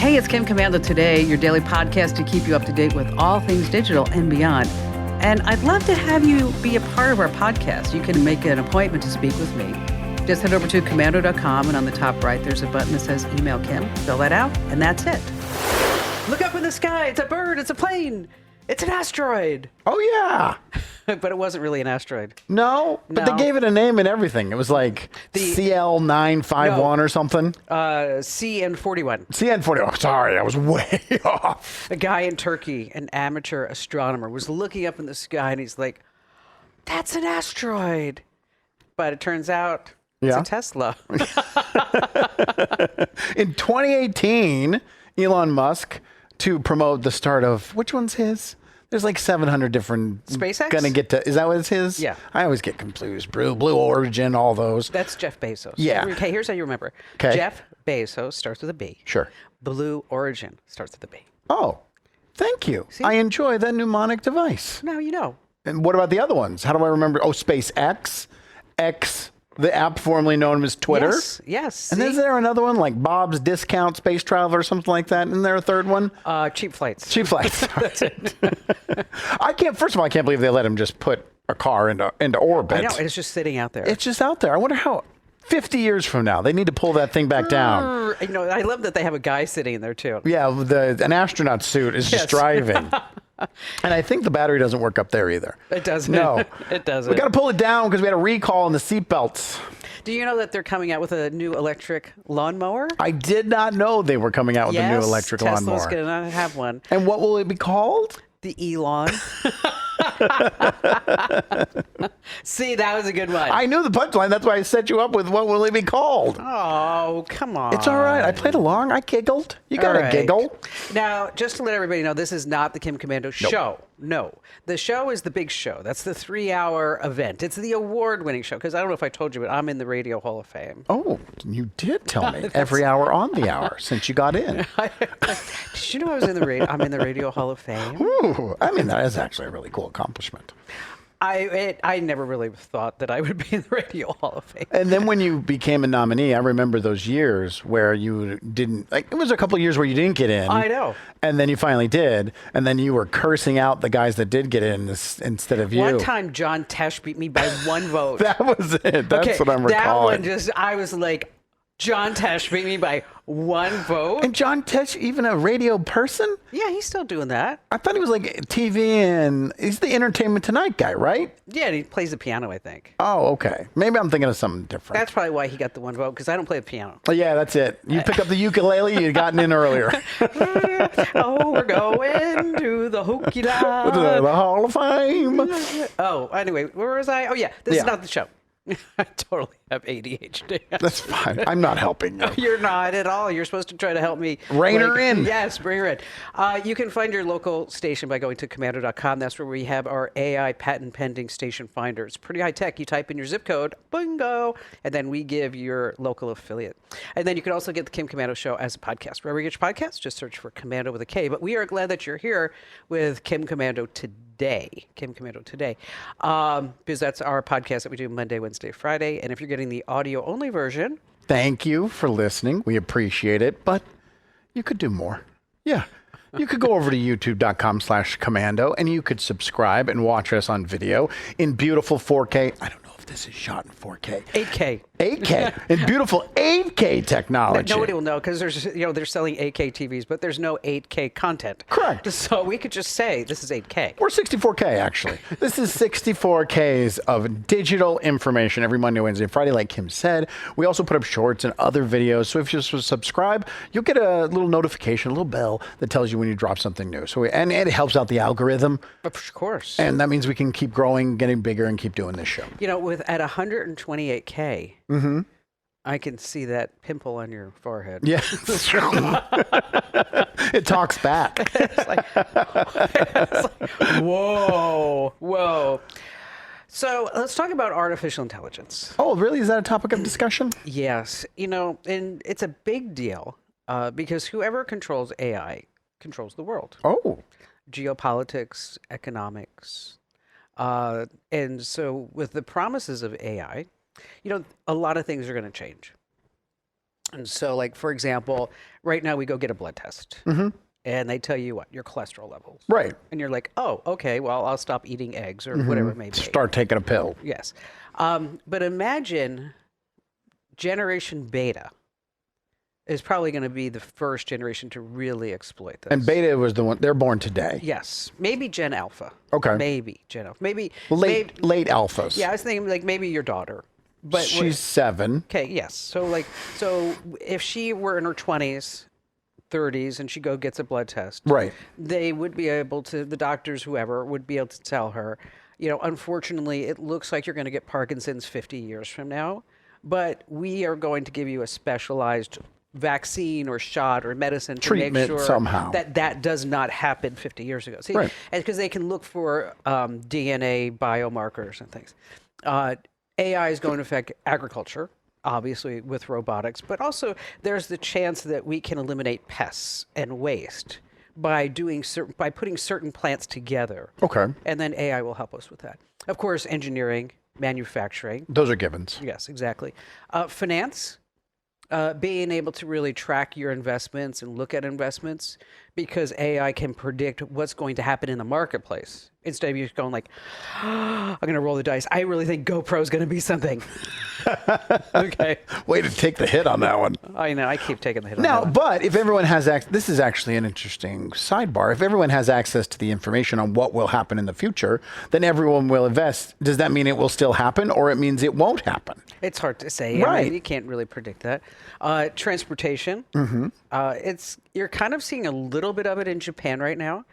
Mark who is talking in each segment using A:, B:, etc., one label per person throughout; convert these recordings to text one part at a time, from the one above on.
A: Hey, it's Kim Commando Today, your daily podcast to keep you up to date with all things digital and beyond. And I'd love to have you be a part of our podcast. You can make an appointment to speak with me. Just head over to commando.com, and on the top right, there's a button that says Email Kim. Fill that out, and that's it. Look up in the sky. It's a bird. It's a plane. It's an asteroid.
B: Oh, yeah.
A: But it wasn't really an asteroid.
B: No, but they gave it a name and everything. It was like CL951 or something.
A: CN41.
B: CN41. Oh, sorry, I was way off.
A: A guy in Turkey, an amateur astronomer, was looking up in the sky, and he's like, that's an asteroid. But it turns out it's a Tesla.
B: In 2018, Elon Musk, to promote the start of, which one's his? There's like 700 different.
A: SpaceX?
B: Gonna get to, is that what it's his?
A: Yeah.
B: I always get confused. Blue Origin, all those.
A: That's Jeff Bezos.
B: Yeah.
A: Okay, here's how you remember.
B: Okay.
A: Jeff Bezos starts with a B.
B: Sure.
A: Blue Origin starts with a B.
B: Oh, thank you.
A: See?
B: I enjoy that mnemonic device.
A: Now you know.
B: And what about the other ones? How do I remember? Oh, SpaceX, X, the app formerly known as Twitter.
A: Yes.
B: And is there another one like Bob's Discount Space Travel or something like that? Isn't there a third one?
A: Cheap flights.
B: Cheap flights. That's it. First of all, I can't believe they let him just put a car into orbit.
A: I know, it's just sitting out there.
B: It's just out there. I wonder how 50 years from now they need to pull that thing back down.
A: You know, I love that they have a guy sitting in there too.
B: Yeah, an astronaut suit is just driving. And I think the battery doesn't work up there either.
A: It doesn't.
B: No.
A: It doesn't.
B: We got to pull it down because we had a recall on the seatbelts.
A: Do you know that they're coming out with a new electric lawnmower?
B: I did not know they were coming out with a new electric lawnmower.
A: Tesla's going to have one.
B: And what will it be called?
A: The Elon. See, that was a good one.
B: I knew the punchline. That's why I set you up with what will it be called?
A: Oh, come on.
B: It's all right. I played along. I giggled. You got to giggle.
A: Now, just to let everybody know, this is not the Kim Commando show. No. The show is the big show. That's the 3-hour event. It's the award-winning show. Because I don't know if I told you, but I'm in the Radio Hall of Fame.
B: Oh, you did tell me. Every hour on the hour since you got in.
A: Did you know I'm in the Radio Hall of Fame?
B: Ooh, I mean, that is actually a really cool accomplishment.
A: I never really thought that I would be in the Radio Hall of Fame.
B: And then when you became a nominee, I remember those years where you didn't, like, it was a couple of years where you didn't get in.
A: I know.
B: And then you finally did. And then you were cursing out the guys that did get in instead of you.
A: One time, John Tesh beat me by 1 vote.
B: That was it. That's what I'm recalling.
A: That one I was like, John Tesh beat me by 1 vote.
B: And John Tesh, even a radio person?
A: Yeah, he's still doing that.
B: I thought he was like TV and he's the Entertainment Tonight guy, right?
A: Yeah, and he plays the piano, I think.
B: Oh, okay. Maybe I'm thinking of something different.
A: That's probably why he got the 1 vote, because I don't play the piano.
B: Oh, yeah, that's it. You pick up the ukulele, you'd gotten in earlier.
A: Oh, we're going to the hokey
B: The Hall of Fame.
A: Oh, anyway, where was I? Oh, yeah, this is not the show. I totally have ADHD.
B: That's fine. I'm not helping you.
A: You're not at all. You're supposed to try to help me.
B: Rein her in.
A: Yes, bring her in. You can find your local station by going to commando.com. That's where we have our AI patent pending station finder. It's pretty high tech. You type in your zip code, bingo, and then we give your local affiliate. And then you can also get the Kim Commando Show as a podcast. Wherever you get your podcasts, just search for Commando with a K. But we are glad that you're here with Kim Commando today. Kim Commando Today. Because that's our podcast that we do Monday, Wednesday, Friday. And if you're getting the audio only version,
B: thank you for listening. We appreciate it, but you could do more. Yeah. You could go over to youtube.com/commando and you could subscribe and watch us on video in beautiful 4K. I don't know if this is shot in 4K.
A: 8K.
B: 8K. In beautiful 8K technology.
A: Nobody will know because they're selling 8K TVs, but there's no 8K content.
B: Correct.
A: So we could just say this is 8K.
B: Or 64K, actually. This is 64Ks of digital information every Monday, Wednesday, and Friday, like Kim said. We also put up shorts and other videos. So if you subscribe, you'll get a little notification, a little bell that tells you when you drop something new. And it helps out the algorithm.
A: Of course.
B: And that means we can keep growing, getting bigger, and keep doing this show.
A: You know, at 128K, I can see that pimple on your forehead.
B: Yeah. It talks back.
A: It's like, whoa. So let's talk about artificial intelligence.
B: Oh, really? Is that a topic of discussion?
A: Yes. You know, and it's a big deal because whoever controls AI controls the world.
B: Oh.
A: Geopolitics, economics. And so with the promises of AI, you know, a lot of things are going to change. And so, like, for example, right now we go get a blood test. And they tell you what? Your cholesterol levels.
B: Right.
A: And you're like, oh, okay, well, I'll stop eating eggs or whatever it may be.
B: Start taking a pill.
A: Yes. But imagine Generation Beta is probably going to be the first generation to really exploit this.
B: And Beta was the one, they're born today.
A: Yes. Maybe Gen Alpha.
B: Okay.
A: Maybe Gen Alpha. Maybe.
B: Late alphas.
A: Yeah, I was thinking like maybe your daughter. But
B: she's 7.
A: Okay, yes. So if she were in her 20s, 30s, and she gets a blood test,
B: Right.
A: they would be able to, the doctors, whoever, would be able to tell her, unfortunately, it looks like you're going to get Parkinson's 50 years from now, but we are going to give you a specialized vaccine or shot or medicine to make
B: Treatment
A: sure
B: somehow.
A: that does not happen 50 years ago. See,
B: Right.
A: and because they can look for DNA biomarkers and things. AI is going to affect agriculture, obviously with robotics, but also there's the chance that we can eliminate pests and waste by putting certain plants together.
B: Okay.
A: And then AI will help us with that. Of course, engineering, manufacturing.
B: Those are givens.
A: Yes, exactly. Finance, being able to really track your investments and look at investments because AI can predict what's going to happen in the marketplace. Instead of you going like, I'm going to roll the dice. I really think GoPro's going to be something. Okay.
B: Way to take the hit on that one.
A: I know. I keep taking the hit on
B: Now,
A: that one.
B: but if everyone has this is actually an interesting sidebar. If everyone has access to the information on what will happen in the future, then everyone will invest. Does that mean it will still happen, or it means it won't happen?
A: It's hard to say.
B: Right.
A: I mean, you can't really predict that. Transportation. You're kind of seeing a little bit of it in Japan right now.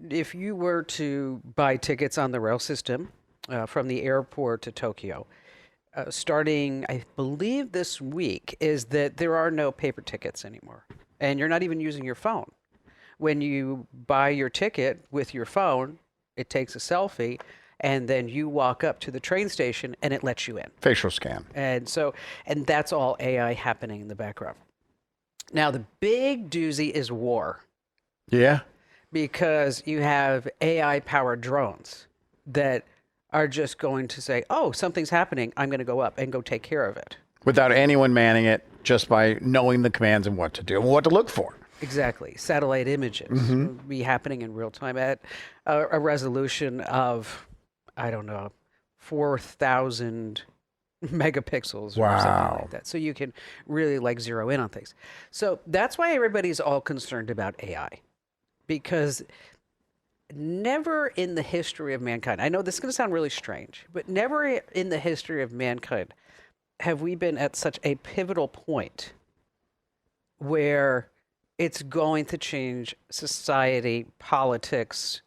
A: If you were to buy tickets on the rail system from the airport to Tokyo, starting, I believe this week, is that there are no paper tickets anymore. And you're not even using your phone. When you buy your ticket with your phone, it takes a selfie, and then you walk up to the train station and it lets you in.
B: Facial scan.
A: And that's all AI happening in the background. Now, the big doozy is war.
B: Yeah.
A: Because you have AI-powered drones that are just going to say, oh, something's happening. I'm going to go up and go take care of it.
B: Without anyone manning it, just by knowing the commands and what to do and what to look for.
A: Exactly. Satellite images will be happening in real time at a resolution of, I don't know, 4,000 megapixels or something like that. So you can really zero in on things. So that's why everybody's all concerned about AI. Because never in the history of mankind, I know this is going to sound really strange, but never in the history of mankind have we been at such a pivotal point where it's going to change society, politics,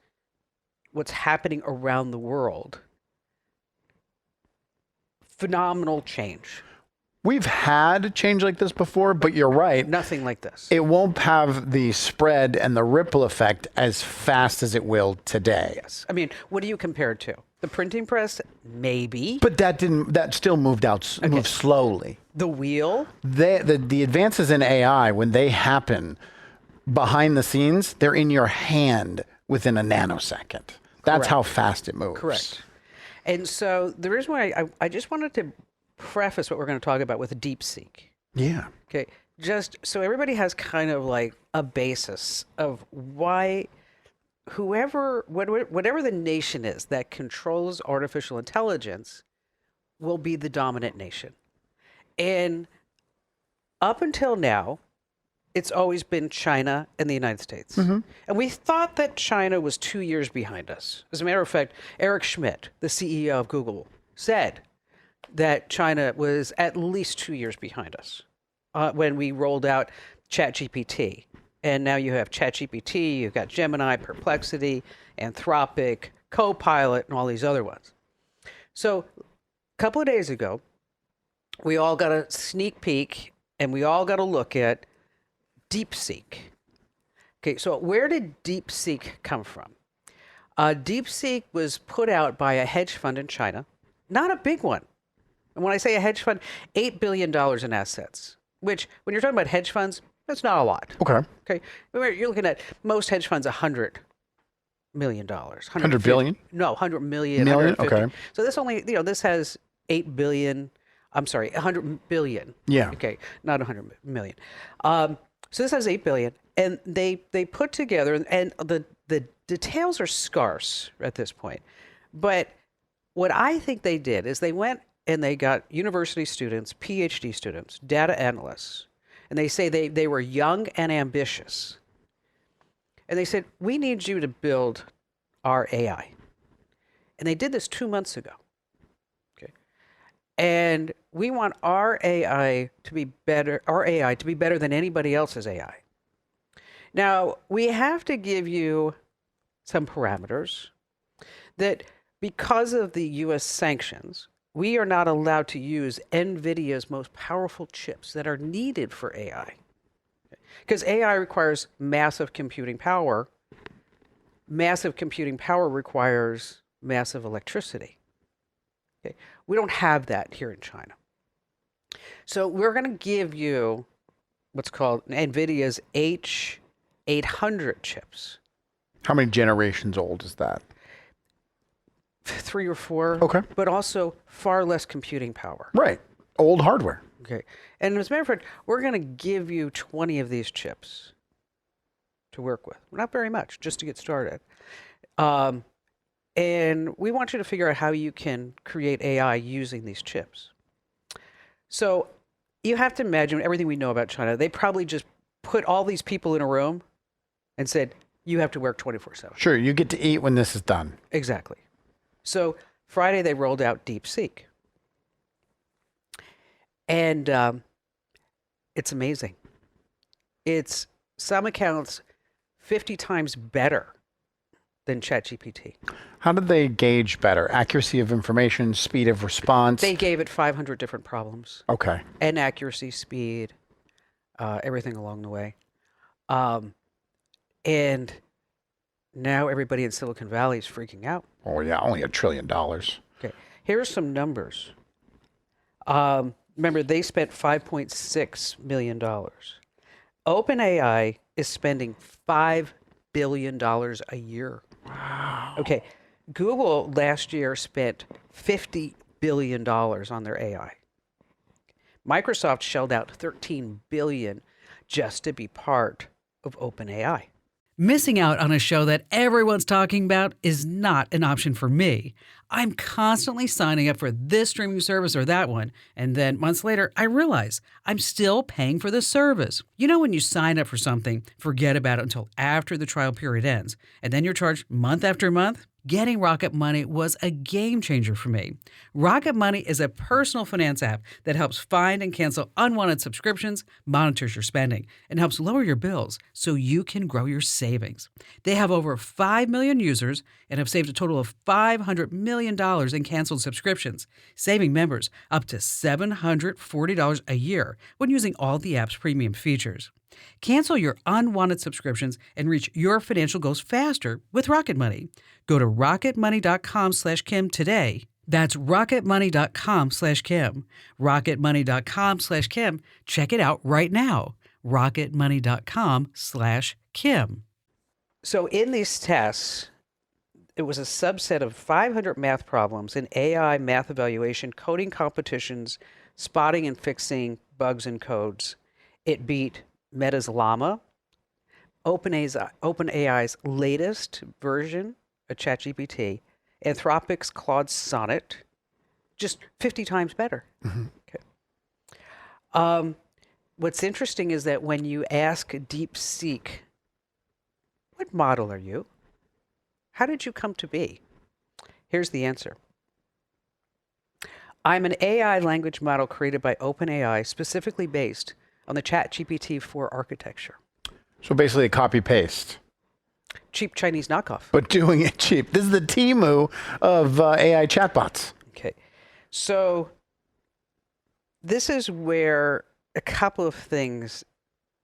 A: what's happening around the world. Phenomenal change.
B: We've had change like this before, but you're right.
A: Nothing like this.
B: It won't have the spread and the ripple effect as fast as it will today.
A: Yes. I mean, what do you compare it to? The printing press? Maybe.
B: But that still moved slowly.
A: The wheel?
B: The advances in AI, when they happen behind the scenes, they're in your hand within a nanosecond. That's
A: Correct.
B: how fast it moves.
A: Correct. And so the reason why I just wanted to preface what we're going to talk about with DeepSeek.
B: Yeah.
A: Okay. Just so everybody has kind of like a basis of why whatever the nation is that controls artificial intelligence will be the dominant nation. And up until now, it's always been China and the United States. And we thought that China was 2 years behind us. As a matter of fact, Eric Schmidt, the CEO of Google, said that China was at least 2 years behind us when we rolled out ChatGPT. And now you have ChatGPT, you've got Gemini, Perplexity, Anthropic, Copilot, and all these other ones. So a couple of days ago, we all got a sneak peek and we all got a look at DeepSeek. Okay, so where did DeepSeek come from? DeepSeek was put out by a hedge fund in China, not a big one. And when I say a hedge fund, $8 billion in assets, which when you're talking about hedge funds, that's not a lot.
B: Okay.
A: Okay. You're looking at most hedge funds, $100 million.
B: 100 billion?
A: No, 100 million.
B: Million?
A: 150.
B: Okay.
A: So this only, this has 8 billion. I'm sorry, 100 billion.
B: Yeah.
A: Okay, not 100 million. So this has 8 billion, and they put together, and the details are scarce at this point. But what I think they did is they went and they got university students, PhD students, data analysts, and they say they were young and ambitious. And they said, we need you to build our AI. And they did this 2 months ago. Okay. And we want our AI to be better than anybody else's AI. Now, we have to give you some parameters that because of the US sanctions, we are not allowed to use NVIDIA's most powerful chips that are needed for AI. Because AI requires massive computing power. Massive computing power requires massive electricity. Okay. We don't have that here in China. So we're going to give you what's called NVIDIA's H800 chips.
B: How many generations old is that?
A: 3 or 4.
B: Okay.
A: But also far less computing power.
B: Right. Old hardware.
A: Okay. And as a matter of fact, we're going to give you 20 of these chips to work with. Not very much, just to get started. And we want you to figure out how you can create AI using these chips. So you have to imagine everything we know about China. They probably just put all these people in a room and said, you have to work 24/7.
B: Sure, you get to eat when this is done.
A: Exactly. So Friday, they rolled out DeepSeek. And it's amazing. It's, some accounts, 50 times better than ChatGPT.
B: How did they gauge better? Accuracy of information, speed of response?
A: They gave it 500 different problems.
B: Okay.
A: And accuracy, speed, everything along the way. And now everybody in Silicon Valley is freaking out.
B: Oh, yeah, only $1 trillion.
A: Okay, here's some numbers. Remember, they spent $5.6 million. OpenAI is spending $5 billion a year.
B: Wow.
A: Okay, Google last year spent $50 billion on their AI. Microsoft shelled out $13 billion just to be part of OpenAI.
C: Missing out on a show that everyone's talking about is not an option for me. I'm constantly signing up for this streaming service or that one, and then months later, I realize I'm still paying for the service. You know when you sign up for something, forget about it until after the trial period ends, and then you're charged month after month? Getting Rocket Money was a game changer for me. Rocket Money is a personal finance app that helps find and cancel unwanted subscriptions, monitors your spending, and helps lower your bills so you can grow your savings. They have over 5 million users and have saved a total of $500 million in canceled subscriptions, saving members up to $740 a year when using all the app's premium features. Cancel your unwanted subscriptions and reach your financial goals faster with Rocket Money. Go to rocketmoney.com/Kim today. That's rocketmoney.com/Kim. Rocketmoney.com/Kim. Check it out right now. Rocketmoney.com/Kim.
A: So in these tests, it was a subset of 500 math problems in AI math evaluation, coding competitions, spotting and fixing bugs in codes. It beat Meta's Llama, OpenAI's latest version of ChatGPT, Anthropic's Claude Sonnet, just 50 times better.
B: Mm-hmm.
A: Okay. What's interesting is that when you ask DeepSeek, what model are you? How did you come to be? Here's the answer. I'm an AI language model created by OpenAI, specifically based on the ChatGPT 4 architecture.
B: So basically a copy-paste.
A: Cheap Chinese knockoff.
B: But doing it cheap. This is the Temu of AI chatbots.
A: Okay. So this is where a couple of things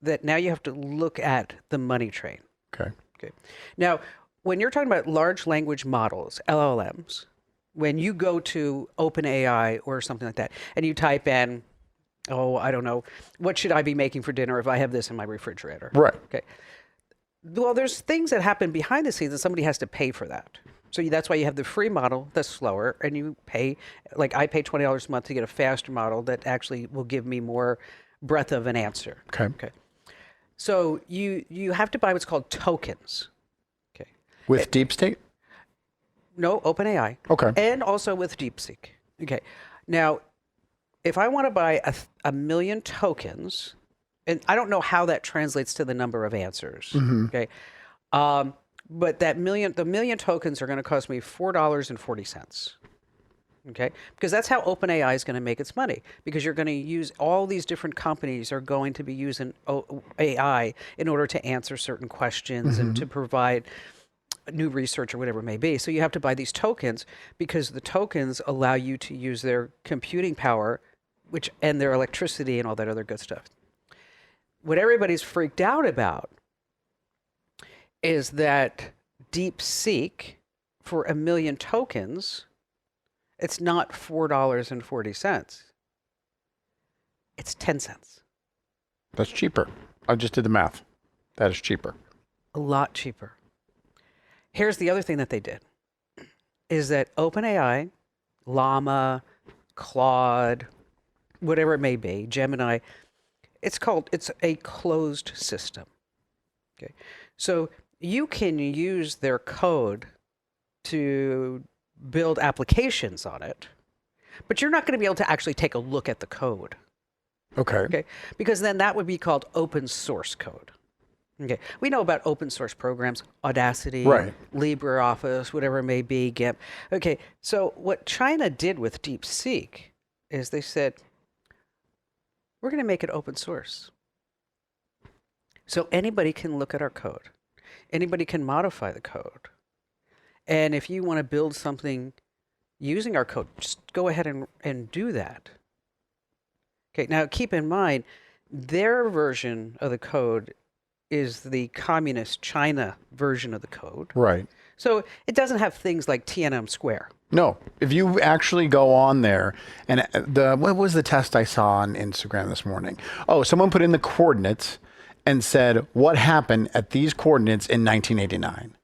A: that now you have to look at the money train.
B: Okay.
A: Okay. Now, when you're talking about large language models, LLMs, when you go to OpenAI or something like that, and you type in, oh, I don't know, what should I be making for dinner if I have this in my refrigerator?
B: Right.
A: Okay. Well, there's things that happen behind the scenes and somebody has to pay for that. So that's why you have the free model that's slower, and you pay, like I pay $20 a month to get a faster model that actually will give me more breadth of an answer.
B: Okay.
A: So you have to buy what's called tokens. Okay.
B: With DeepSeek?
A: No, OpenAI.
B: Okay.
A: And also with DeepSeek. Okay. Now, if I want to buy a million tokens, and I don't know how that translates to the number of answers. Okay. But the million tokens are going to cost me $4.40. Okay, because that's how OpenAI is going to make its money. Because you're going to use all these different companies are going to be using AI in order to answer certain questions and to provide new research or whatever it may be. So you have to buy these tokens because the tokens allow you to use their computing power, and their electricity and all that other good stuff. What everybody's freaked out about is that DeepSeek for a million tokens, it's not $4.40. It's 10 cents.
B: That's cheaper. I just did the math. That is cheaper.
A: A lot cheaper. Here's the other thing that they did, is that OpenAI, Llama, Claude, whatever it may be, Gemini, it's a closed system. Okay. So you can use their code to build applications on it, but you're not going to be able to actually take a look at the code. Okay. Because then that would be called open source code. Okay. We know about open source programs, Audacity,
B: Right.
A: LibreOffice, whatever it may be, GIMP. Okay. So what China did with DeepSeek is they said, we're going to make it open source. So anybody can look at our code. Anybody can modify the code. And if you want to build something using our code, just go ahead and do that. Okay, now keep in mind, their version of the code is the communist China version of the code.
B: Right.
A: So it doesn't have things like TNM square.
B: No, if you actually go on there and what was the test I saw on Instagram this morning? Oh, someone put in the coordinates and said, what happened at these coordinates in 1989?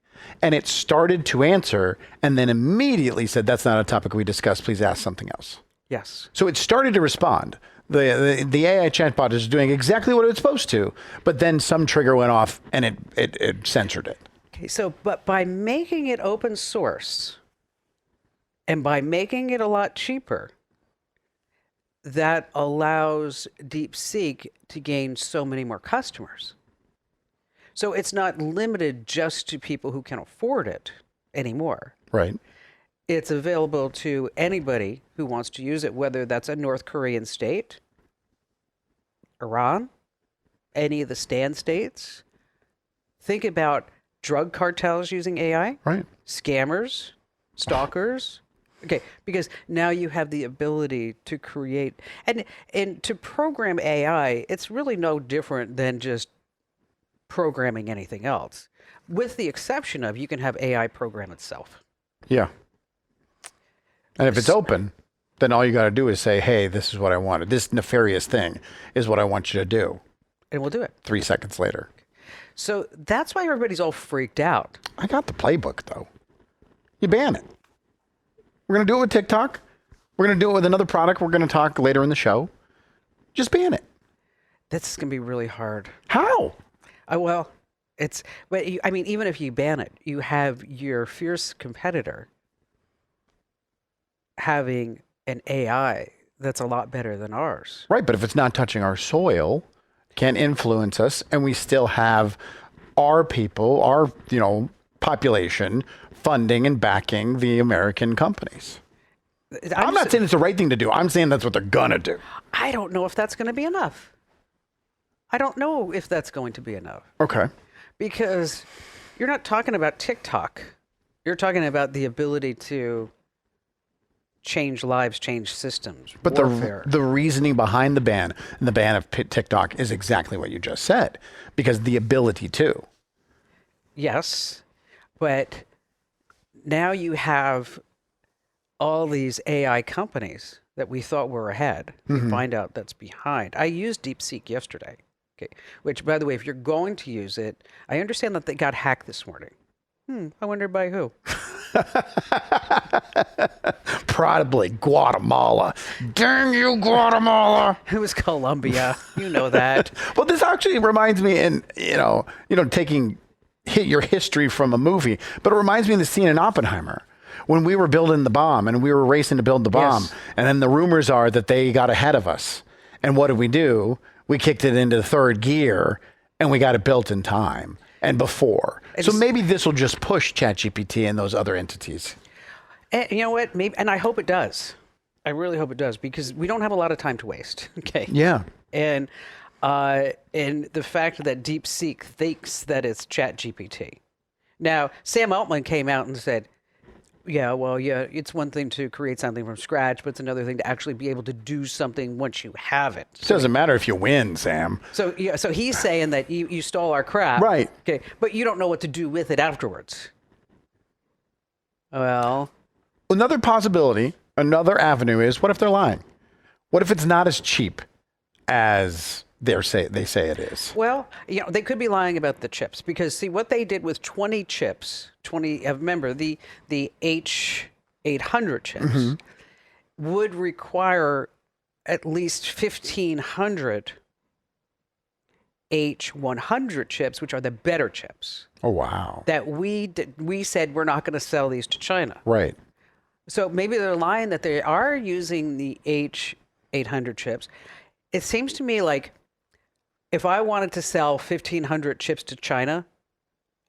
B: And it started to answer and then immediately said, that's not a topic we discussed. Please ask something else.
A: Yes.
B: So it started to respond. The AI chatbot is doing exactly what it's supposed to, but then some trigger went off and it censored it.
A: Okay, so but by making it open source and by making it a lot cheaper, that allows DeepSeek to gain so many more customers. So it's not limited just to people who can afford it anymore.
B: Right.
A: It's available to anybody who wants to use it, whether that's a North Korean state, Iran, any of the stand states. Think about drug cartels using AI,
B: Right.
A: scammers, stalkers. Okay, because now you have the ability to create and to program AI. It's really no different than just programming anything else, with the exception of you can have AI program itself.
B: Yeah. And if it's open, then all you got to do is say, hey, this is what I wanted. This nefarious thing is what I want you to do.
A: And we'll do it.
B: 3 seconds later.
A: So that's why everybody's all freaked out.
B: I got the playbook, though. You ban it. We're going to do it with TikTok. We're going to do it with another product we're going to talk later in the show. Just ban it.
A: That's going to be really hard.
B: How?
A: Well, I mean, even if you ban it, you have your fierce competitor having an AI that's a lot better than ours.
B: Right, but if it's not touching our soil, can't influence us, and we still have our people, our population funding and backing the American companies. I'm not saying it's the right thing to do. I'm saying that's what they're gonna do.
A: I don't know if that's going to be enough. I don't know if that's going to be enough.
B: Okay.
A: Because you're not talking about TikTok. You're talking about the ability to change lives, change systems.
B: But the reasoning behind the ban and the ban of TikTok is exactly what you just said, because the ability to.
A: Yes, but now you have all these AI companies that we thought were ahead. We find out that's behind. I used DeepSeek yesterday, okay, which, by the way, if you're going to use it, I understand that they got hacked this morning. I wonder by who.
B: Probably Guatemala. Dang you, Guatemala.
A: It was Colombia. You know that.
B: Well, this actually reminds me, and taking your history from a movie, but it reminds me of the scene in Oppenheimer when we were building the bomb and we were racing to build the bomb.
A: Yes.
B: And then the rumors are that they got ahead of us. And what did we do? We kicked it into third gear and we got it built in time and before. So maybe this will just push ChatGPT and those other entities.
A: And you know what? Maybe, and I hope it does. I really hope it does, because we don't have a lot of time to waste. Okay.
B: Yeah.
A: And the fact that DeepSeek thinks that it's ChatGPT. Now, Sam Altman came out and said, yeah, it's one thing to create something from scratch, but it's another thing to actually be able to do something once you have it.
B: It doesn't matter if you win, Sam.
A: So he's saying that you stole our crap.
B: Right.
A: Okay. But you don't know what to do with it afterwards. Well,
B: another possibility, another avenue is, what if they're lying? What if it's not as cheap as they say it is?
A: well, they could be lying about the chips, because see what they did with 20 chips, remember the H800 chips would require at least 1,500 H100 chips, which are the better chips.
B: Oh, wow.
A: That we said we're not going to sell these to China.
B: Right.
A: So maybe they're lying that they are using the H800 chips. It seems to me like if I wanted to sell 1,500 chips to China,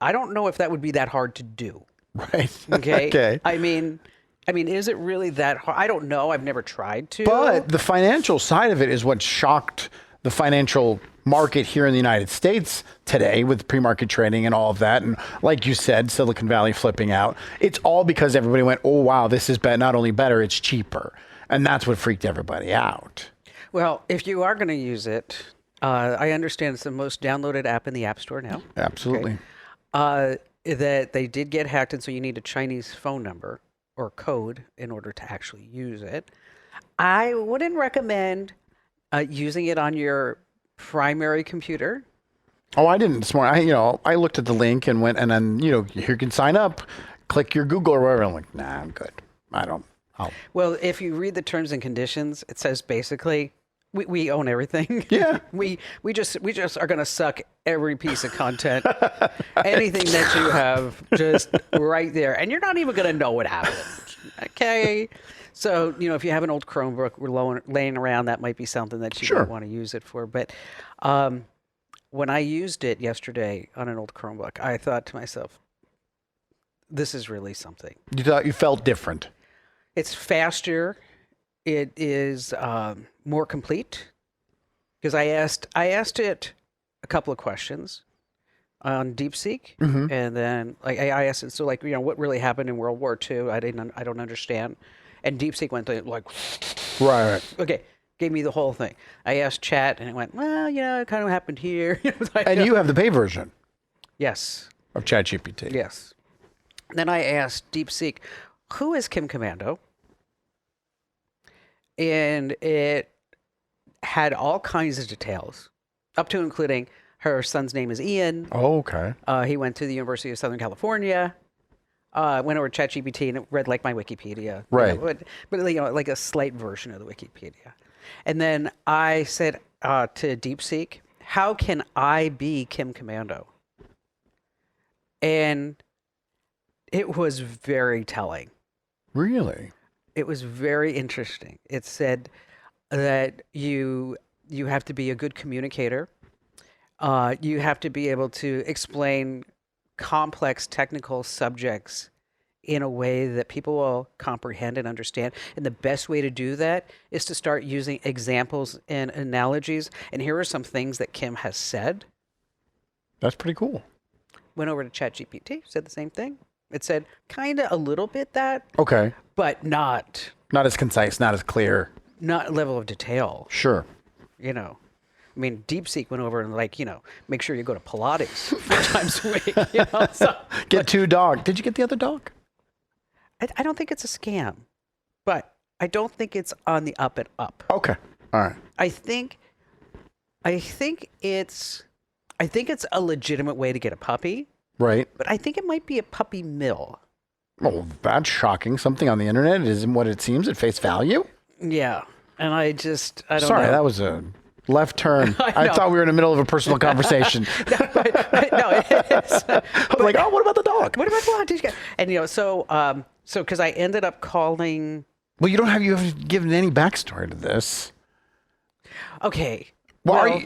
A: I don't know if that would be that hard to do.
B: Right.
A: Okay.
B: Okay.
A: I mean, is it really that hard? I don't know. I've never tried to.
B: But the financial side of it is what shocked the financial market here in the United States today with pre-market trading and all of that. And like you said, Silicon Valley flipping out. It's all because everybody went, oh, wow, this is not only better, it's cheaper. And that's what freaked everybody out.
A: Well, if you are going to use it, I understand it's the most downloaded app in the App Store now.
B: Absolutely.
A: Okay. That they did get hacked, and so you need a Chinese phone number or code in order to actually use it. I wouldn't recommend using it on your primary computer.
B: Oh, I didn't this morning. I looked at the link and went, and then, here you can sign up, click your Google or whatever. I'm like, nah, I'm good.
A: Well, if you read the terms and conditions, it says basically we own everything.
B: Yeah.
A: we just are going to suck every piece of content, anything that you have, just right there, and you're not even going to know what happened. Okay. So, if you have an old Chromebook laying around, that might be something that you might want to use it for. But when I used it yesterday on an old Chromebook, I thought to myself, this is really something.
B: You felt different.
A: It's faster. It is more complete, because I asked it a couple of questions on DeepSeek, and then I asked it, so what really happened in World War II? I don't understand. And DeepSeek went to
B: Right.
A: Okay, gave me the whole thing. I asked Chat, and it went, well, it kind of happened here.
B: And you have the pay version.
A: Yes.
B: Of ChatGPT.
A: Yes. Then I asked DeepSeek, who is Kim Commando? And it had all kinds of details, up to including her son's name is Ian.
B: Oh, okay.
A: He went to the University of Southern California. Went over to ChatGPT and it read like my Wikipedia.
B: Right.
A: But like a slight version of the Wikipedia. And then I said to DeepSeek, how can I be Kim Commando? And it was very telling.
B: Really?
A: It was very interesting. It said that you have to be a good communicator. You have to be able to explain complex technical subjects in a way that people will comprehend and understand. And the best way to do that is to start using examples and analogies. And here are some things that Kim has said.
B: That's pretty cool.
A: Went over to ChatGPT, said the same thing. It said kind of a little bit that.
B: Okay.
A: But not
B: as concise, not as clear.
A: Not level of detail.
B: Sure.
A: I mean, DeepSeek went over and make sure you go to Pilates 4 times a week. So,
B: get 2 dogs. Did you get the other dog?
A: I don't think it's a scam, but I don't think it's on the up and up.
B: Okay. All right.
A: I think it's a legitimate way to get a puppy.
B: Right.
A: But I think it might be a puppy mill.
B: Oh, that's shocking. Something on the internet isn't what it seems at face value.
A: Yeah. And I don't
B: Sorry,
A: know.
B: that was a left turn. I
A: know.
B: thought we were in the middle of a personal conversation.
A: No, it is.
B: I was like, oh, what about the dog?
A: What about the dog? Did you get? And so because I ended up calling.
B: Well, you haven't given any backstory to this.
A: Okay.
B: Well,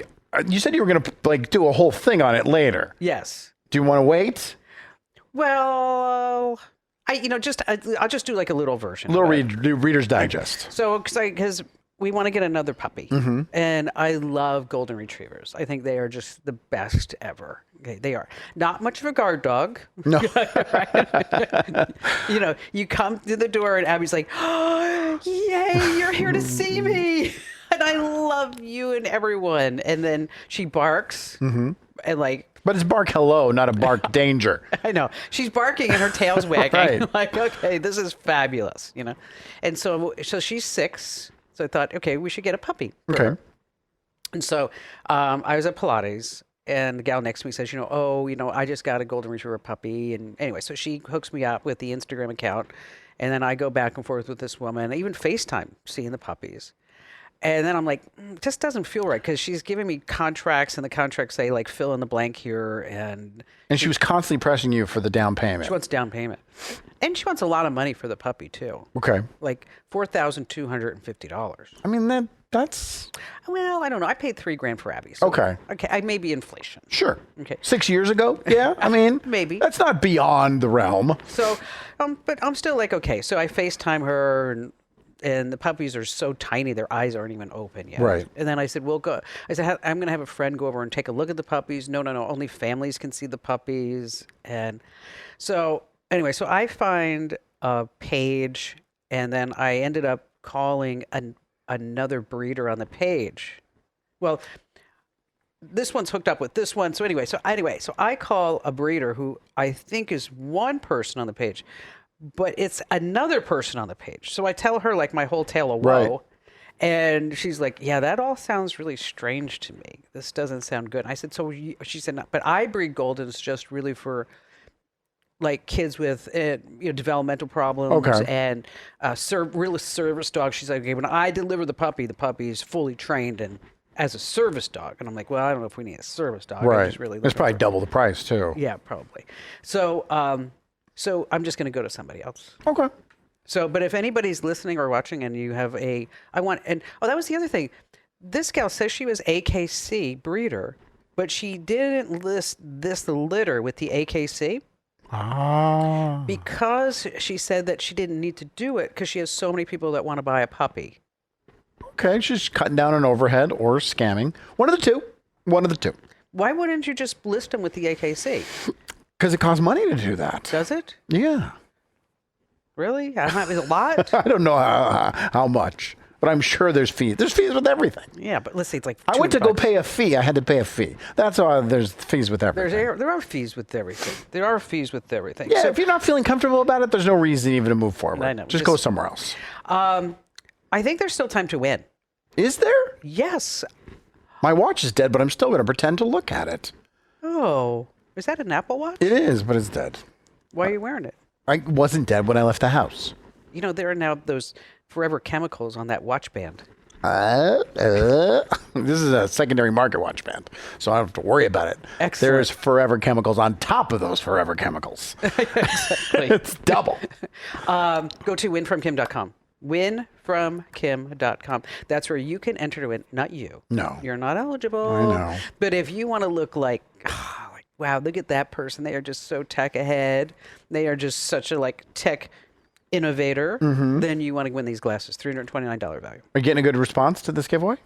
B: you said you were going to do a whole thing on it later.
A: Yes.
B: Do you want to wait?
A: Well, I'll just do like a little version.
B: Little Reader's Digest.
A: So because we want to get another puppy, and I love golden retrievers. I think they are just the best ever. Okay, they are not much of a guard dog.
B: No.
A: You come to the door and Abby's like, "Oh, yay, you're here to see me." And I love you and everyone. And then she barks and
B: But it's bark hello, not a bark danger.
A: I know. She's barking and her tail's wagging.
B: Right.
A: Like, okay, this is fabulous, And so she's 6. So I thought, okay, we should get a puppy.
B: Okay.
A: And so I was at Pilates and the gal next to me says, I just got a golden retriever puppy. And anyway, so she hooks me up with the Instagram account. And then I go back and forth with this woman, even FaceTime, seeing the puppies. And then I'm like, just doesn't feel right because she's giving me contracts and the contracts say like fill in the blank here. And
B: she was constantly pressing you for the down payment.
A: she wants down payment. And she wants a lot of money for the puppy too.
B: Okay.
A: Like $4,250.
B: I mean, that's...
A: Well, I don't know. I paid $3,000 for Abby. So
B: Okay.
A: Okay. I may be inflation.
B: Sure.
A: Okay.
B: 6 years ago? Yeah. I mean,
A: Maybe.
B: That's not beyond the realm.
A: So, but I'm still like, okay. So I FaceTime her and the puppies are so tiny, their eyes aren't even open yet.
B: Right.
A: And then I said, well, go. I said, I'm going to have a friend go over and take a look at the puppies. No. Only families can see the puppies. And so anyway, so I find a page and then I ended up calling another breeder on the page. Well, this one's hooked up with this one. So anyway, so I call a breeder who I think is one person on the page, but it's another person on the page. So I tell her like my whole tale of woe.
B: Right.
A: And she's like, yeah, that all sounds really strange to me. This doesn't sound good. And I said, she said, no, but I breed Goldens just really for like kids with developmental problems and real service dogs. She's like, okay, when I deliver the puppy is fully trained and as a service dog. And I'm like, well, I don't know if we need a service dog.
B: Right.
A: I just really
B: it's probably double the price too.
A: Yeah, probably. So, so I'm just going to go to somebody else.
B: Okay.
A: So, but if anybody's listening or watching and you have that was the other thing. This gal says she was AKC breeder, but she didn't list this litter with the AKC. Because she said that she didn't need to do it because she has so many people that want to buy a puppy.
B: Okay, she's cutting down on overhead or scamming. One of the two.
A: Why wouldn't you just list them with the AKC?
B: Because it costs money to do that.
A: Does it?
B: Yeah.
A: Really? Is it a lot?
B: I don't know how much, but I'm sure there's fees. There's fees with everything.
A: Yeah, but let's say it's like
B: I went to go
A: $2.
B: pay a fee. I had to pay a fee. That's why there's fees with everything.
A: There are fees with everything. There are fees with everything.
B: Yeah,
A: So,
B: if you're not feeling comfortable about it, there's no reason even to move forward.
A: I know.
B: Just go somewhere else.
A: I think there's still time to win.
B: Is there?
A: Yes.
B: My watch is dead, but I'm still going to pretend to look at it.
A: Oh, is that an Apple Watch?
B: It is, but it's dead.
A: Why are you wearing it?
B: I wasn't dead when I left the house.
A: There are now those forever chemicals on that watch band.
B: This is a secondary market watch band, so I don't have to worry about it.
A: Excellent.
B: There's forever chemicals on top of those forever chemicals.
A: Exactly.
B: It's double.
A: Go to winfromkim.com. Winfromkim.com. That's where you can enter to win. Not you.
B: No.
A: You're not eligible.
B: I know.
A: But if you want to look like, wow, look at that person. They are just so tech ahead. They are just such a tech innovator. Then you want to win these glasses. $329 value.
B: Are you getting a good response to this giveaway?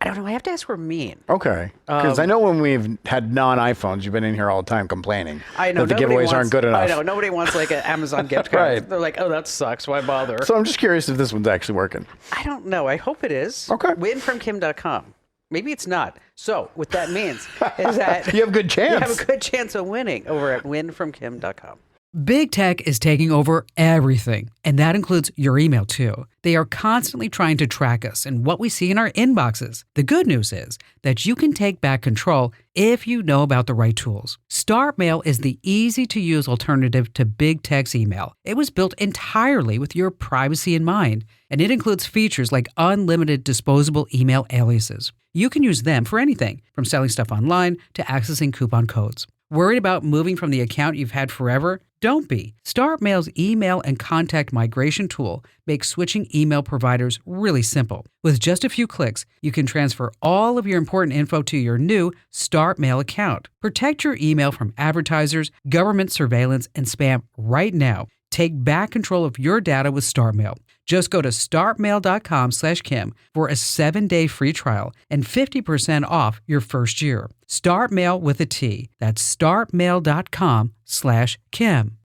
A: I don't know. I have to ask Ramin.
B: Okay. Because I know when we've had non-iPhones, you've been in here all the time complaining
A: I know
B: that the giveaways aren't good enough.
A: I know. Nobody wants an Amazon gift card.
B: Right.
A: They're like, oh, that sucks. Why bother?
B: So I'm just curious if this one's actually working.
A: I don't know. I hope it is.
B: Okay.
A: Winfromkim.com. Maybe it's not. So what that means is that
B: You have a good chance.
A: you have a good chance of winning over at winfromkim.com.
C: Big tech is taking over everything, and that includes your email too. They are constantly trying to track us and what we see in our inboxes. The good news is that you can take back control if you know about the right tools. Start Mail is the easy-to-use alternative to big tech's email. It was built entirely with your privacy in mind, and it includes features like unlimited disposable email aliases. You can use them for anything, from selling stuff online to accessing coupon codes. Worried about moving from the account you've had forever? Don't be. StartMail's email and contact migration tool makes switching email providers really simple. With just a few clicks, you can transfer all of your important info to your new StartMail account. Protect your email from advertisers, government surveillance, and spam right now. Take back control of your data with StartMail. Just go to startmail.com/Kim for a 7-day free trial and 50% off your first year. StartMail with a T. That's startmail.com/Kim.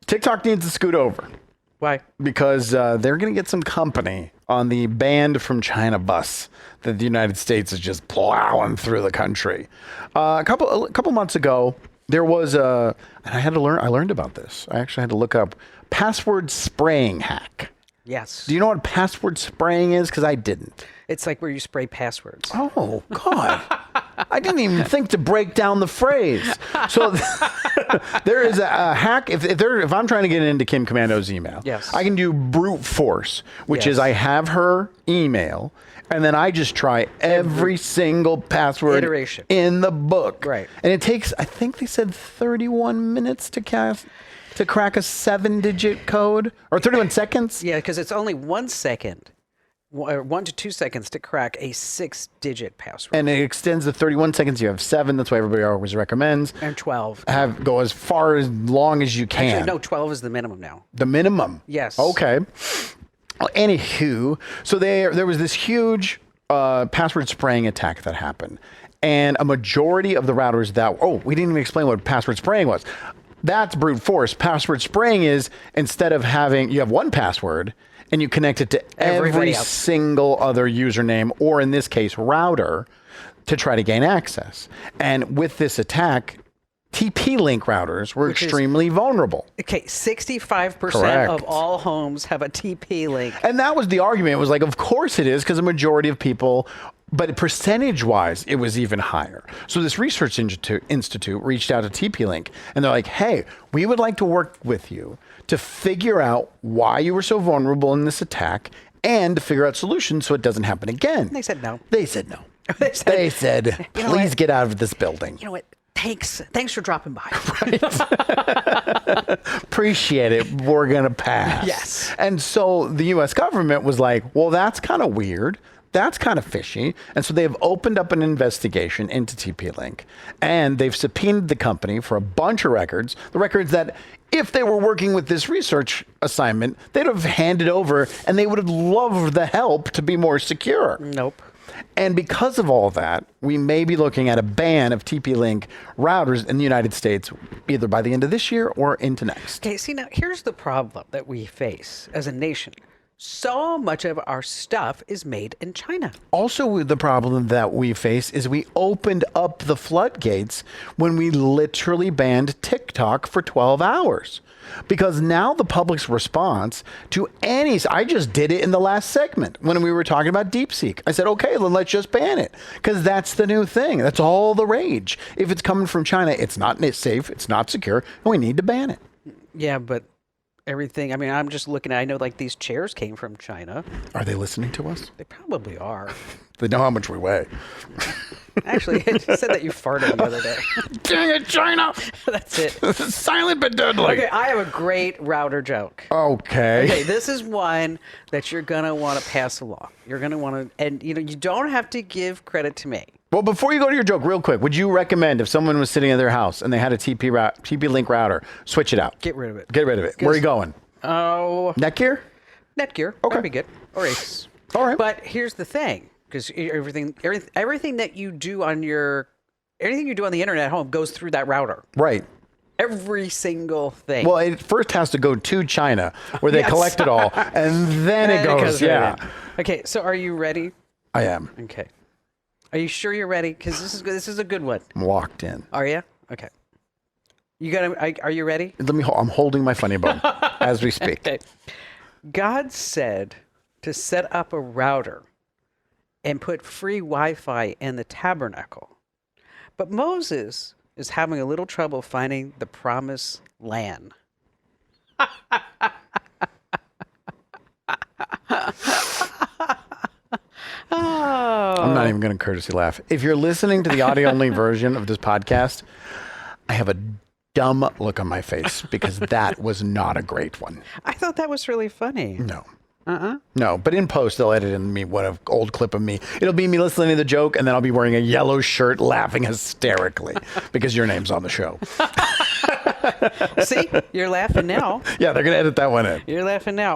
B: TikTok needs to scoot over.
A: Why?
B: Because they're going to get some company on the banned from China bus that the United States is just plowing through the country. A couple months ago, there was and I learned about this. I actually had to look up password spraying hack.
A: Yes.
B: Do you know what password spraying is? Because I didn't.
A: It's like where you spray passwords.
B: Oh, God. I didn't even think to break down the phrase. So there is a hack. If I'm trying to get into Kim Commando's email,
A: yes,
B: I can do brute force, which
A: yes,
B: is I have her email, and then I just try every single password
A: iteration
B: in the book.
A: Right.
B: And it takes, I think they said 31 minutes to crack a 7-digit code, or 31 seconds.
A: Yeah, because it's only 1 second, 1 to 2 seconds to crack a 6-digit password.
B: And it extends to 31 seconds. You have 7. That's why everybody always recommends.
A: And 12.
B: Go as far as long as you can.
A: Actually, no, 12 is the minimum now.
B: The minimum?
A: Yes.
B: Okay. Well, anywho, so there was this huge password spraying attack that happened. And a majority of the routers we didn't even explain what password spraying was. That's brute force. Password spraying is instead of you have one password and you connect it to every single other username, or in this case, router, to try to gain access. And with this attack, TP-Link routers were extremely vulnerable.
A: Okay, 65%
B: Correct.
A: of all homes have a TP-Link.
B: And that was the argument. It was like, of course it is, because the majority of people, but percentage-wise, it was even higher. So this research institute reached out to TP-Link, and they're like, hey, we would like to work with you to figure out why you were so vulnerable in this attack and to figure out solutions so it doesn't happen again.
A: They said no.
B: They said no. They said, please get out of this building.
A: You know what? Thanks for dropping by.
B: Right. Appreciate it. We're going to pass.
A: Yes.
B: And so the U.S. government was like, well, that's kind of weird. That's kind of fishy. And so they've opened up an investigation into TP-Link, and they've subpoenaed the company for a bunch of records, the records that if they were working with this research assignment, they'd have handed over, and they would have loved the help to be more secure.
A: Nope.
B: And because of all that, we may be looking at a ban of TP-Link routers in the United States, either by the end of this year or into next.
A: Okay, see, now here's the problem that we face as a nation. So much of our stuff is made in China.
B: Also, the problem that we face is we opened up the floodgates when we literally banned TikTok for 12 hours. Because now the public's response to I just did it in the last segment when we were talking about DeepSeek. I said, okay, then let's just ban it. Because that's the new thing. That's all the rage. If it's coming from China, it's not safe, it's not secure, and we need to ban it.
A: Yeah, but everything, I mean, I'm just looking at, I know like these chairs came from China.
B: Are they listening to us?
A: They probably are.
B: They know how much we weigh.
A: Actually, it said that you farted the other day.
B: Dang it, China!
A: That's it.
B: Silent but deadly.
A: Okay, I have a great router joke.
B: Okay.
A: Okay, this is one that you're going to want to pass along. You're going to want to, and you don't have to give credit to me.
B: Well, before you go to your joke, real quick, would you recommend if someone was sitting in their house and they had a TP-Link router, switch it out?
A: Get rid of it.
B: Get rid of it. Where are you going?
A: Oh.
B: Netgear?
A: Netgear.
B: Okay.
A: That'd be good. Or Ace.
B: All right.
A: But here's the thing, because everything that you do on anything you do on the internet at home goes through that router.
B: Right.
A: Every single thing.
B: Well, it first has to go to China, where they collect it all, and then it goes. Yeah.
A: Okay, so are you ready?
B: I am.
A: Okay. Are you sure you're ready? Because this is a good one.
B: I'm locked in.
A: Are you? Okay. Are you ready?
B: I'm holding my funny bone as we speak.
A: Okay. God said to set up a router and put free Wi-Fi in the tabernacle. But Moses is having a little trouble finding the promised land.
B: I'm not even going to courtesy laugh. If you're listening to the audio-only version of this podcast, I have a dumb look on my face because that was not a great one.
A: I thought that was really funny.
B: No. No, but in post, they'll edit in me what an old clip of me. It'll be me listening to the joke, and then I'll be wearing a yellow shirt laughing hysterically because your name's on the show.
A: See, you're laughing now.
B: Yeah, they're going to edit that one in.
A: You're laughing now.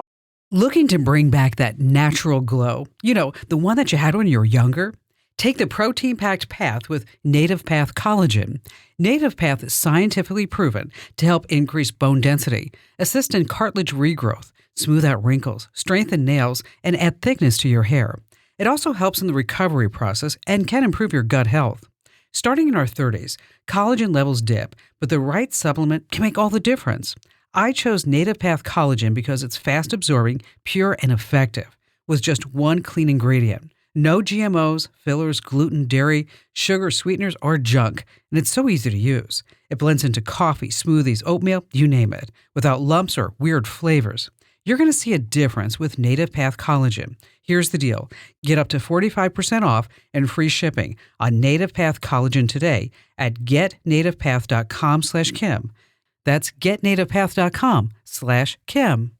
C: Looking to bring back that natural glow? You know, the one that you had when you were younger? Take the protein-packed Path with Native Path Collagen. Native Path is scientifically proven to help increase bone density, assist in cartilage regrowth, smooth out wrinkles, strengthen nails, and add thickness to your hair. It also helps in the recovery process and can improve your gut health. Starting in our 30s, collagen levels dip, but the right supplement can make all the difference. I chose Native Path Collagen because it's fast-absorbing, pure, and effective, with just one clean ingredient. No GMOs, fillers, gluten, dairy, sugar, sweeteners, or junk, and it's so easy to use. It blends into coffee, smoothies, oatmeal, you name it, without lumps or weird flavors. You're going to see a difference with Native Path Collagen. Here's the deal. Get up to 45% off and free shipping on Native Path Collagen today at getnativepath.com/Kim. That's getnativepath.com/Kim.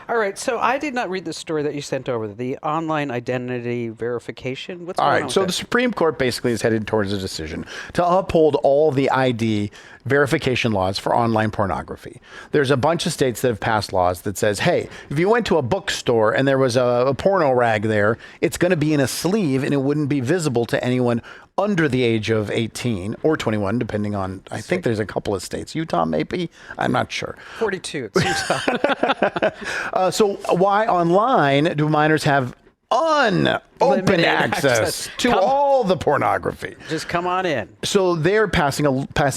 A: All right, so I did not read the story that you sent over, the online identity verification. What's
B: All
A: going on
B: right,
A: with
B: so
A: that?
B: the Supreme Court basically is headed towards a decision to uphold all the ID verification laws for online pornography. There's a bunch of states that have passed laws that says, hey, if you went to a bookstore and there was a porno rag there, it's going to be in a sleeve and it wouldn't be visible to anyone under the age of 18 or 21, depending on, I think there's a couple of states. Utah, maybe? I'm not sure.
A: 42, it's Utah.
B: So why online do minors have open
A: Limited
B: access to all the pornography?
A: Just come on in.
B: So they're passing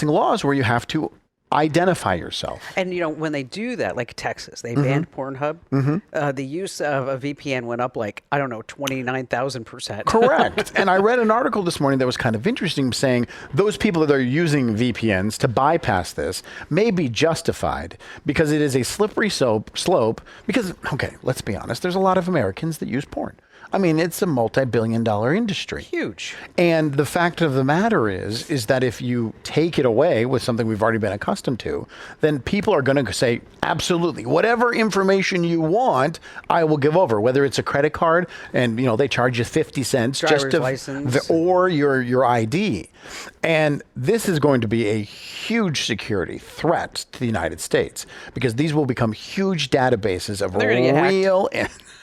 B: laws where you have to identify yourself.
A: And, you know, when they do that, like Texas, they banned Pornhub. The use of a VPN went up like, I don't know, 29,000%.
B: Correct. And I read an article this morning that was kind of interesting saying those people that are using VPNs to bypass this may be justified because it is a slippery slope because, okay, let's be honest, there's a lot of Americans that use porn. I mean, it's a multi-billion-dollar industry.
A: Huge.
B: And the fact of the matter is that if you take it away with something we've already been accustomed to, then people are going to say, absolutely, whatever information you want, I will give over, whether it's a credit card and, you know, they charge you 50 cents
A: Driver's license.
B: or your ID. And this is going to be a huge security threat to the United States because these will become huge databases of real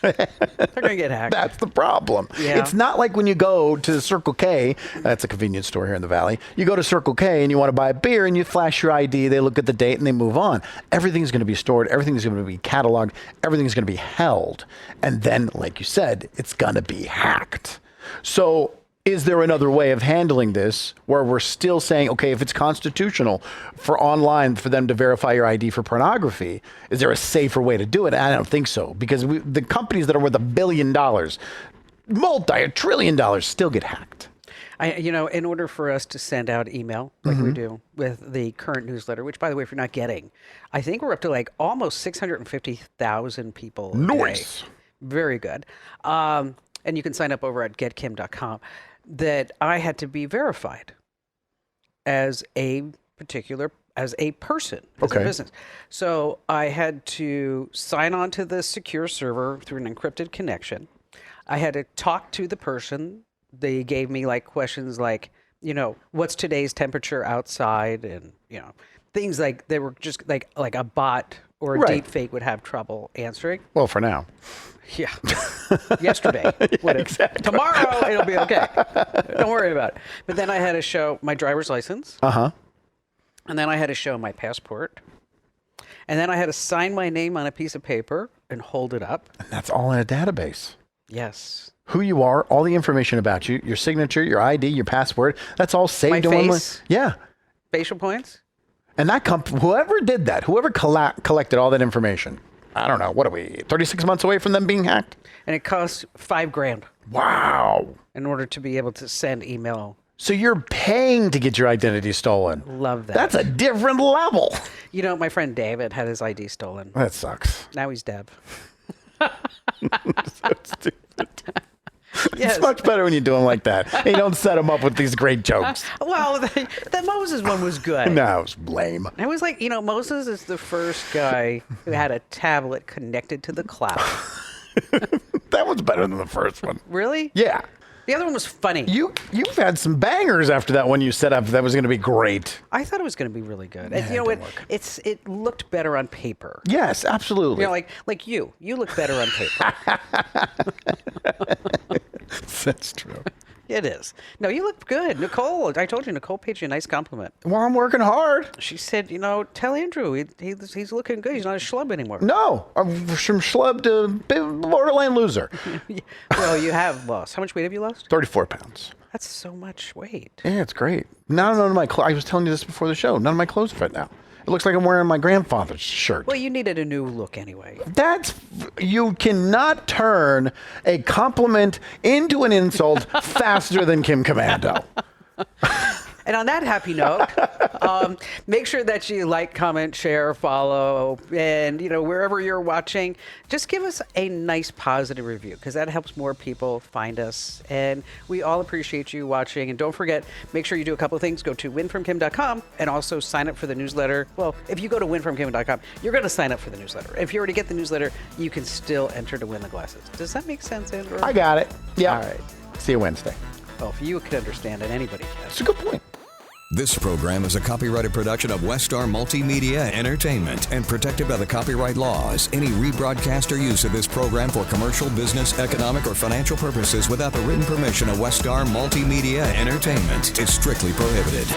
A: They're going to get hacked.
B: That's the problem.
A: Yeah.
B: It's not like when you go to Circle K, that's a convenience store here in the Valley. You go to Circle K and you want to buy a beer and you flash your ID, they look at the date and they move on. Everything's going to be stored. Everything's going to be cataloged. Everything's going to be held. And then, like you said, it's going to be hacked. So is there another way of handling this where we're still saying, okay, if it's constitutional for online for them to verify your ID for pornography, is there a safer way to do it? I don't think so, because the companies that are worth $1 billion, $1 trillion still get hacked.
A: You know, in order for us to send out email like we do with the current newsletter, which, by the way, if you're not getting, I think we're up to like almost 650,000 people a
B: Nice.
A: day. Very good. And you can sign up over at getkim.com. That I had to be verified as a person, as a business. So I had to sign on to the secure server through an encrypted connection. I had to talk to the person. They gave me like questions like, you know, what's today's temperature outside? And, you know, things like they were just like a bot or a deep fake would have trouble answering.
B: Well, for now.
A: Yeah. Yesterday.
B: Exactly.
A: Tomorrow it'll be okay. Don't worry about it. But then I had to show my driver's license.
B: Uh-huh.
A: And then I had to show my passport. And then I had to sign my name on a piece of paper and hold it up.
B: And that's all in a database.
A: Yes.
B: Who you are, all the information about you, your signature, your ID, your password, that's all saved
A: My
B: in one.
A: face?
B: Yeah.
A: Facial points?
B: And that whoever did that, whoever collected all that information, I don't know, what are we, 36 months away from them being hacked?
A: And it costs $5,000
B: Wow.
A: in order to be able to send email.
B: So you're paying to get your identity stolen.
A: Love that.
B: That's a different level.
A: You know, my friend David had his ID stolen.
B: That sucks.
A: Now he's dead.
B: So stupid.
A: Yes.
B: It's much better when you do them like that. You don't set them up with these great jokes.
A: Well, the Moses one was good.
B: No, it's lame.
A: I was like, Moses is the first guy who had a tablet connected to the cloud.
B: That one's better than the first one.
A: Really?
B: Yeah.
A: The other one was funny.
B: You've had some bangers after that one you set up. That was going to be great.
A: I thought it was going to be really good.
B: Yeah,
A: And you know
B: it
A: what?
B: didn't
A: It looked better on paper.
B: Yes, absolutely.
A: Like you. You look better on paper.
B: That's true.
A: It is. No, you look good. Nicole, I told you, Nicole paid you a nice compliment.
B: Well, I'm working hard.
A: She said, tell Andrew, he's looking good. He's not a schlub anymore.
B: No, I'm from schlub to borderline loser.
A: Well, you have lost. How much weight have you lost?
B: 34 pounds.
A: That's so much weight.
B: Yeah, it's great. None of my clothes, I was telling you this before the show, none of my clothes fit now. It looks like I'm wearing my grandfather's shirt.
A: Well, you needed a new look anyway.
B: You cannot turn a compliment into an insult faster than Kim Commando.
A: And on that happy note, make sure that you like, comment, share, follow, and wherever you're watching, just give us a nice positive review because that helps more people find us. And we all appreciate you watching. And don't forget, make sure you do a couple of things. Go to winfromkim.com and also sign up for the newsletter. Well, if you go to winfromkim.com, you're going to sign up for the newsletter. If you already get the newsletter, you can still enter to win the glasses. Does that make sense, Andrew?
B: I got it. Yeah.
A: All right.
B: See you Wednesday.
A: Well, if you could understand it, anybody can.
B: That's a good point.
D: This program is a copyrighted production of Westar Multimedia Entertainment and protected by the copyright laws. Any rebroadcast or use of this program for commercial, business, economic, or financial purposes without the written permission of Westar Multimedia Entertainment is strictly prohibited.